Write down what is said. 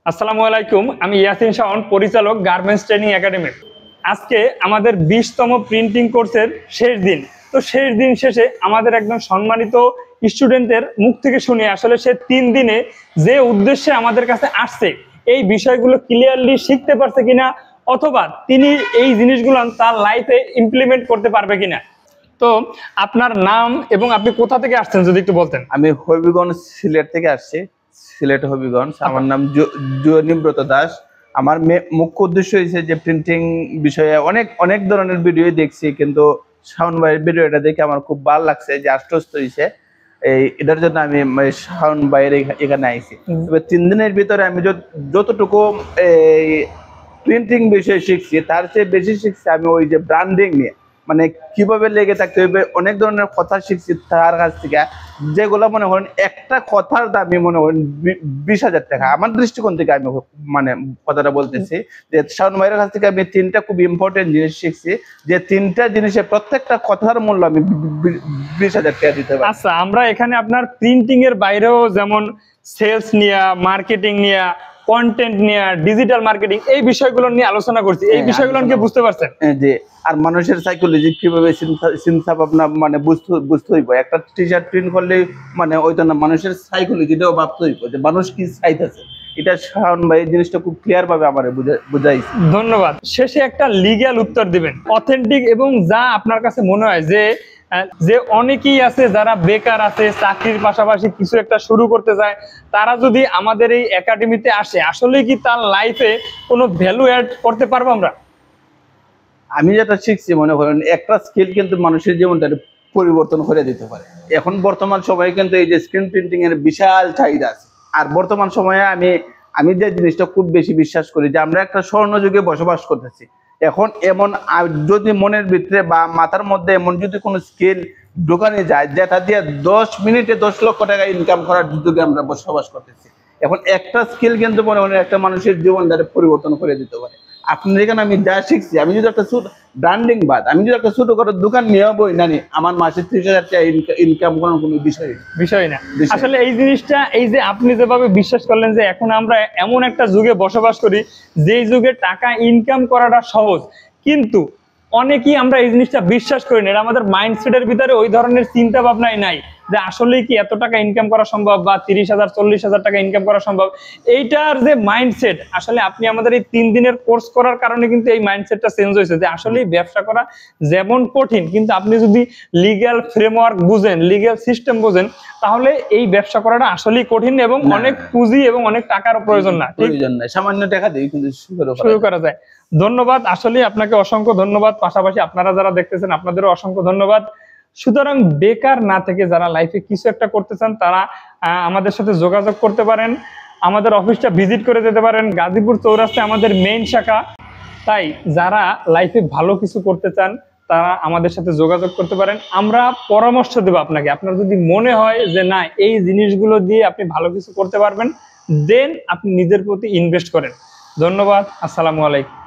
আসসালামু আলাইকুম, আমি ইয়াসিন শাওন, পরিচালক গার্মেন্টস ট্রেনিং একাডেমি। আজকে আমাদের 20তম প্রিন্টিং কোর্সের শেষ দিন। তো শেষ দিন শেষে আমাদের একজন সম্মানিত স্টুডেন্টের মুখ থেকে শুনে আসলে সে 3 দিনে যে উদ্দেশ্যে আমাদের কাছে আসছে এই বিষয়গুলো ক্লিয়ারলি শিখতে পারছে কিনা, অথবা তিনি এই জিনিসগুলো তার লাইফে ইমপ্লিমেন্ট করতে পারবে কিনা। তো আপনার নাম এবং আপনি কোথা থেকে আসছেন যদি একটু বলতেন। আমি হবিগঞ্জ সিলেট থেকে আসছি, সিলেট হবিগঞ্জ। আমার নাম জয়নিব্রত দাস। আমার মুখ্য উদ্দেশ্য হয়েছে যে প্রিন্টিং বিষয়ে অনেক ধরনের ভিডিও দেখছি, কিন্তু শাওন ভাইয়ের ভিডিওটা দেখে আমার খুব ভালো লাগছে, যে আশ্বস্ত হয়েছে এটার জন্য আমি শাওন ভাইয়ের এখানে আইছি। তবে 3 দিনের ভিতরে আমি যতটুকু এই প্রিন্টিং বিষয়ে শিখছি তার চেয়ে বেশি শিখছি আমি ওই যে ব্র্যান্ডিং নিয়ে, মানে কিভাবে লেগে থাকতে হবে, অনেক ধরনের কথা শিখছি তার কাছ থেকে, যেগুলো মনে করেন একটা কথার দামই মনে করেন 20,000 টাকা। আমার দৃষ্টিকোণ থেকে আমি মানে কথাটা বলতেছি যে শাওন ভাইয়ের কাছ থেকে আমি 3টা খুব ইম্পর্টেন্ট জিনিস শিখছি, যে 3টা জিনিসের প্রত্যেকটা কথার মূল্য আমি 20,000 টাকা দিতে পারি। আচ্ছা, আমরা এখানে আপনার প্রিন্টিং এর বাইরেও যেমন সেলস নিয়ে, মার্কেটিং নিয়ে, কন্টেন্ট নিয়ে, ডিজিটাল মার্কেটিং এই বিষয়গুলো নিয়ে আলোচনা করছি। এই বিষয়গুলো কি বুঝতে পারছেন? যে আর মানুষের সাইকোলজি কিভাবে চিন্তা ভাবনা মানে বুঝতে হইব। একটা টি শার্ট প্রিন্ট করলে মানে ওই তো না, মানুষের সাইকোলজিটাও ভাবতে হইব যে মানুষ কি চাইতেছে। এটা শাওন ভাই জিনিসটা খুব ক্লিয়ার ভাবে আমার বুঝাইছে। ধন্যবাদ। শেষে একটা লিগ্যাল উত্তর দিবেন, অথেন্টিক, এবং যা আপনার কাছে মনে হয় যে অনেকেই আছে যারা বেকার আছে, চাকরির পাশাপাশি কিছু একটা শুরু করতে চায়, তারা যদি আমাদের এই একাডেমিতে আসে আসলে কি তার লাইফে কোনো ভ্যালু অ্যাড করতে পারবো আমরা? আমি যেটা শিখছি, মনে করেন একটা স্কিল কিন্তু মানুষের জীবনটা পরিবর্তন করে দিতে পারে। এখন বর্তমান সময়ে কিন্তু এই যে স্ক্রিন প্রিন্টিং এর বিশাল চাহিদা আছে। আর বর্তমান সময়ে আমি যে জিনিসটা খুব বেশি বিশ্বাস করি, যে আমরা একটা স্বর্ণযুগে বসবাস করতেছি। এখন এমন যদি মনের ভিতরে বা মাথার মধ্যে এমন যদি কোনো স্কিল ঢোকানো যায়, যেটা দিয়ে 10 মিনিটে 10 লক্ষ টাকা ইনকাম করার যুগে আমরা বসবাস করতেছি। এখন একটা স্কিল কিন্তু মনে হয় একটা মানুষের জীবনটাকে পরিবর্তন করে দিতে পারে। আপনি এখানে আমি যা শিখছি, আমি যদি একটা ব্র্যান্ডিং বাদ, আমি যদি একটা ছোট করে দোকান নিয়ে বই নানি, আমার মাসে 30,000 টাকা ইনকাম করার কোনো বিষয় না। আসলে এই জিনিসটা, এই যে আপনি যেভাবে বিশ্বাস করলেন যে এখন আমরা এমন একটা যুগে বসবাস করি যেই যুগে টাকা ইনকাম করাটা সহজ, কিন্তু অনেকেই আমরা এই জিনিসটা বিশ্বাস করি না। এটা আমাদের মাইন্ডসেটের ভিতরে ওই ধরনের চিন্তা ভাবনাই নাই যে আসলে কি এত টাকা ইনকাম করা সম্ভব, বা 30,000 40,000 টাকা ইনকাম করা সম্ভব। এইটার যে মাইন্ডসেট, আসলে আপনি আমাদের এই 3 দিনের কোর্স করার কারণে কিন্তু এই মাইন্ডসেটটা চেঞ্জ হয়েছে, যে আসলে ব্যবসা করা যেমন কঠিন, কিন্তু আপনি যদি লিগ্যাল ফ্রেমওয়ার্ক বুঝেন, লিগ্যাল সিস্টেম বুঝেন, তাহলে এই ব্যবসা করাটা আসলেই কঠিন এবং অনেক পুঁজি এবং অনেক টাকারও প্রয়োজন না, সামান্য টাকা দিয়ে কিন্তু শুরু করা যায়। ধন্যবাদ, আসলে আপনাকে অসংখ্য ধন্যবাদ। পাশাপাশি আপনারা যারা দেখতেছেন আপনাদেরও অসংখ্য ধন্যবাদ। সুতরাং বেকার না থেকে যারা লাইফে কিছু একটা করতে চান তারা আমাদের সাথে যোগাযোগ করতে পারেন। আমাদের অফিসটা ভিজিট করে যেতে পারেন, গাজীপুর চৌরাস্তায় আমাদের মেইন শাখা। তাই যারা লাইফে ভালো কিছু করতে চান তারা আমাদের সাথে যোগাযোগ করতে পারেন। আমরা পরামর্শ দেব আপনাকে। আপনার যদি মনে হয় যে না, এই জিনিসগুলো দিয়ে আপনি ভালো কিছু করতে পারবেন, দেন আপনি নিজের প্রতি ইনভেস্ট করেন। ধন্যবাদ। আসসালামু আলাইকুম।